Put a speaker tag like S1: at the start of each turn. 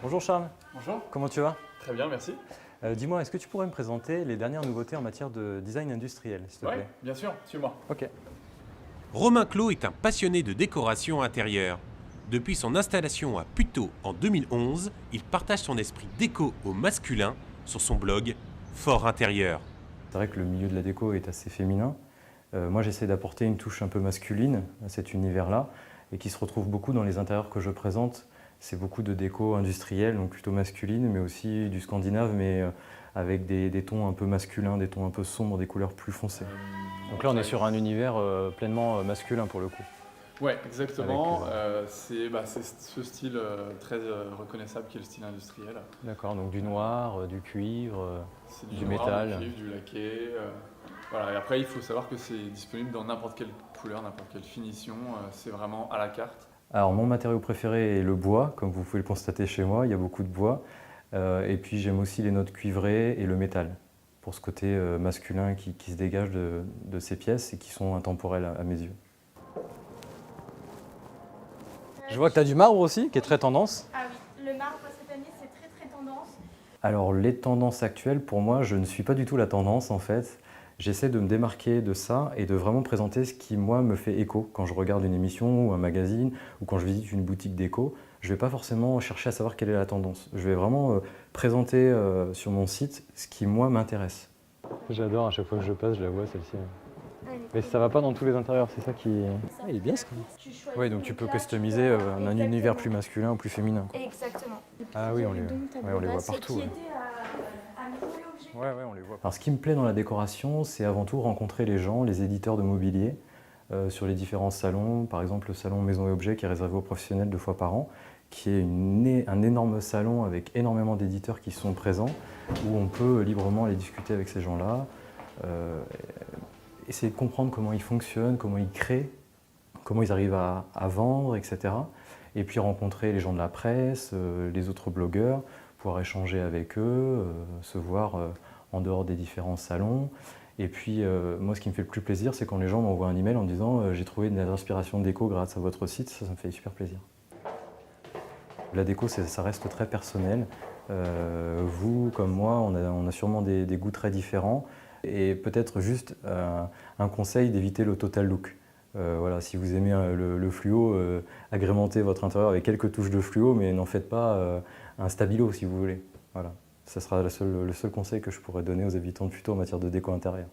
S1: Bonjour Charles,
S2: Bonjour.
S1: comment tu vas?
S2: Très bien, merci.
S1: Dis-moi, est-ce que tu pourrais me présenter les dernières nouveautés en matière de design industriel, s'il te
S2: Oui,
S1: plaît?
S2: bien sûr, suis-moi.
S1: Ok.
S3: Romain Clos est un passionné de décoration intérieure. Depuis son installation à Puteaux en 2011, il partage son esprit déco au masculin sur son blog Fort Intérieur.
S1: C'est vrai que le milieu de la déco est assez féminin. Moi, j'essaie d'apporter une touche un peu masculine à cet univers-là et qui se retrouve beaucoup dans les intérieurs que je présente. C'est beaucoup de déco industrielle, donc plutôt masculine, mais aussi du scandinave, mais avec des tons un peu masculins, des tons un peu sombres, des couleurs plus foncées. Donc là, on est sur un univers pleinement masculin pour le coup.
S2: Oui, exactement.
S1: Avec,
S2: c'est ce style très reconnaissable qui est le style industriel.
S1: D'accord, donc du noir, du cuivre,
S2: C'est
S1: du
S2: noir,
S1: métal.
S2: du cuivre, du laqué. Voilà. Et après, il faut savoir que c'est disponible dans n'importe quelle couleur, n'importe quelle finition. C'est vraiment à la carte.
S1: Alors mon matériau préféré est le bois, comme vous pouvez le constater chez moi, il y a beaucoup de bois. Et puis j'aime aussi les notes cuivrées et le métal, pour ce côté masculin qui se dégage de ces pièces et qui sont intemporelles à mes yeux. Je vois que tu as du marbre aussi, qui est très tendance.
S4: Ah oui, le marbre cette année c'est très tendance.
S1: Alors les tendances actuelles, pour moi, je ne suis pas du tout la tendance en fait. J'essaie de me démarquer de ça et de vraiment présenter ce qui, moi, me fait écho. Quand je regarde une émission ou un magazine ou quand je visite une boutique déco, je ne vais pas forcément chercher à savoir quelle est la tendance. Je vais vraiment présenter sur mon site ce qui, moi, m'intéresse. J'adore, à chaque fois que je passe, je la vois celle-ci. Mais ça va pas dans tous les intérieurs, c'est ça qui... Ah, il est bien ce qu'il dit. Oui, donc tu peux customiser un univers plus masculin ou plus féminin.
S4: Exactement.
S1: Ah oui, on les voit partout. Ouais, on les voit. Alors, ce qui me plaît dans la décoration, c'est avant tout rencontrer les gens, les éditeurs de mobilier, sur les différents salons. Par exemple, le salon Maison et Objets qui est réservé aux professionnels 2 fois par an, qui est un énorme salon avec énormément d'éditeurs qui sont présents, où on peut librement aller discuter avec ces gens-là, essayer de comprendre comment ils fonctionnent, comment ils créent, comment ils arrivent à vendre, etc. Et puis rencontrer les gens de la presse, les autres blogueurs, pouvoir échanger avec eux, se voir en dehors des différents salons. Et puis, moi, ce qui me fait le plus plaisir, c'est quand les gens m'envoient un email en me disant j'ai trouvé de l'inspiration déco grâce à votre site, ça me fait super plaisir. La déco, ça reste très personnel. Vous, comme moi, on a sûrement des goûts très différents. Et peut-être juste un conseil d'éviter le total look. Voilà, si vous aimez le fluo, agrémentez votre intérieur avec quelques touches de fluo, mais n'en faites pas un stabilo si vous voulez. Voilà. Ce sera le seul conseil que je pourrais donner aux habitants de Puteaux en matière de déco intérieure.